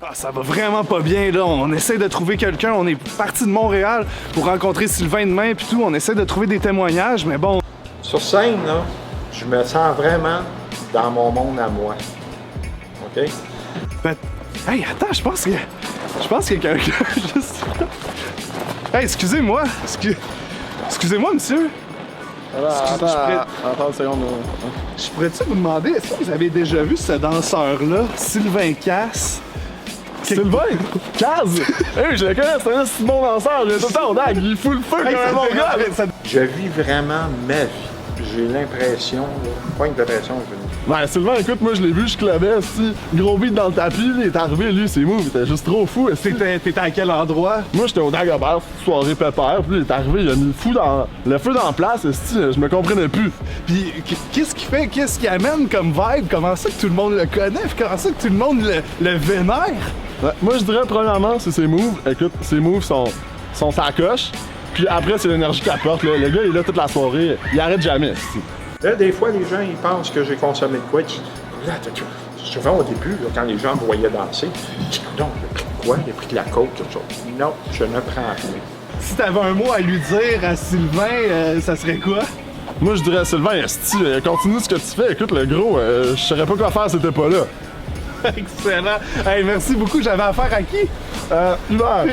Ah, ça va vraiment pas bien, là. On essaie de trouver quelqu'un. On est parti de Montréal pour rencontrer Sylvain demain, puis tout. On essaie de trouver des témoignages, mais bon. Sur scène, là, je me sens vraiment dans mon monde à moi. OK? Ben, hey, attends, je pense qu'il y a quelqu'un juste... Hey, excusez-moi. Excusez-moi, monsieur. Attends une seconde. Je pourrais-tu vous demander, est-ce que vous avez déjà vu ce danseur-là, Sylvain Casse? Sylvain? Caz? Hey, je le connais, c'est un si bon danseur, il est tout le temps au dag, il fout le feu comme un bon gars! Je vis vraiment ma vie. J'ai l'impression, pas une dépression, Ben, Sylvain, écoute, moi je l'ai vu, je clavais, si gros beat dans le tapis, il est arrivé, lui, c'est mou, il était juste trop fou. T'étais à quel endroit? Moi j'étais au Dagobert, soirée pépère, puis il est arrivé, il a mis le feu dans la place, je me comprenais plus. Puis qu'est-ce qui amène comme vibe? Comment ça que tout le monde le connaît? Puis comment ça que tout le monde le vénère? Ouais, moi je dirais, premièrement, c'est ses moves. Écoute, ses moves sont sa coche. Puis après, c'est l'énergie qu'il apporte. Là. Le gars, il est là toute la soirée. Il arrête jamais. Là, des fois, les gens, ils pensent que j'ai consommé de quoi. Souvent, au début, là, quand les gens me voyaient danser, je dis, donc, il a pris de quoi? Il a pris de la coke, quelque chose. Non, je ne prends rien. Si t'avais un mot à lui dire à Sylvain, ça serait quoi? Moi, je dirais à Sylvain, esti, continue ce que tu fais. Écoute, le gros, je saurais pas quoi faire si t'étais pas là. Excellent. Hey, merci beaucoup. J'avais affaire à qui? Hubert.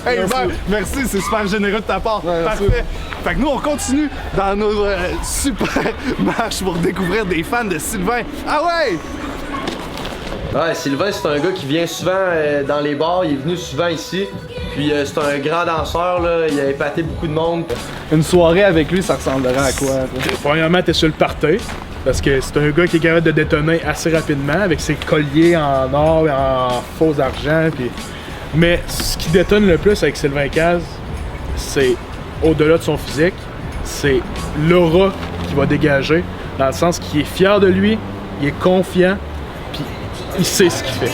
Hey, Hubert, merci. C'est super généreux de ta part. Ouais, parfait. Fait que nous, on continue dans nos super marches pour découvrir des fans de Sylvain. Ah ouais! Ouais, Sylvain, c'est un gars qui vient souvent dans les bars. Il est venu souvent ici. Puis c'est un grand danseur, là. Il a épaté beaucoup de monde. Une soirée avec lui, ça ressemblerait à quoi? Premièrement, t'es sur le party. Parce que c'est un gars qui est capable de détonner assez rapidement avec ses colliers en or et en faux argent. Puis... Mais ce qui détonne le plus avec Sylvain Caz, c'est au-delà de son physique, c'est l'aura qu'il va dégager, dans le sens qu'il est fier de lui, il est confiant, puis il sait ce qu'il fait.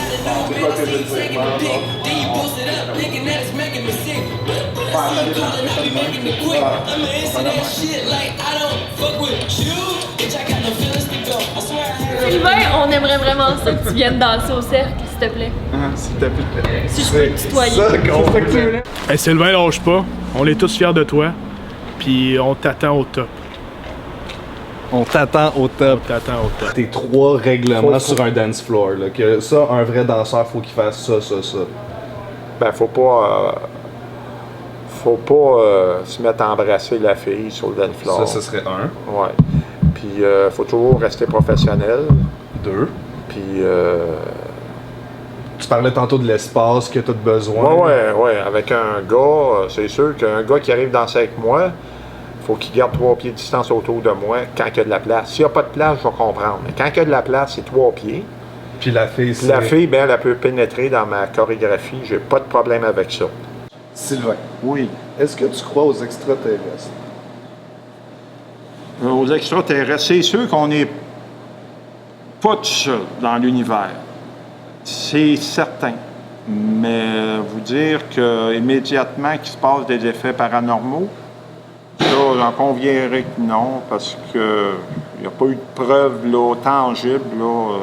Sylvain, on aimerait vraiment ça que tu viennes danser au cercle, s'il te plaît. S'il te plaît. Si je peux te tutoyer. Hey, Sylvain, lâche pas. On est tous fiers de toi. Puis on t'attend au top. On t'attend au top. On t'attend au top. Tes 3 règlements sur un dance floor. Là, que ça, un vrai danseur, faut qu'il fasse ça. Ben, faut pas se mettre à embrasser la fille sur le dance floor. Ça, ce serait 1. Ouais. Puis, faut toujours rester professionnel. 2. Puis, Tu parlais tantôt de l'espace que tu as besoin. ouais. Avec un gars, c'est sûr qu'un gars qui arrive danser avec moi, faut qu'il garde 3 pieds de distance autour de moi quand il y a de la place. S'il n'y a pas de place, je vais comprendre. Mais quand il y a de la place, c'est 3 pieds. Puis la fille, Puis la fille, ben, elle peut pénétrer dans ma chorégraphie. J'ai pas de problème avec ça. Sylvain, Oui. est-ce que tu crois aux extraterrestres? Aux extraterrestres, c'est sûr qu'on n'est pas tout seul dans l'univers. C'est certain. Mais vous dire qu'immédiatement qu'il se passe des effets paranormaux, ça, j'en conviendrai que non, parce qu'il n'y a pas eu de preuves là, tangibles, là,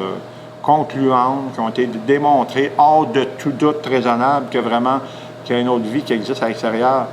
concluantes, qui ont été démontrées hors de tout doute raisonnable que vraiment qu'il y a une autre vie qui existe à l'extérieur.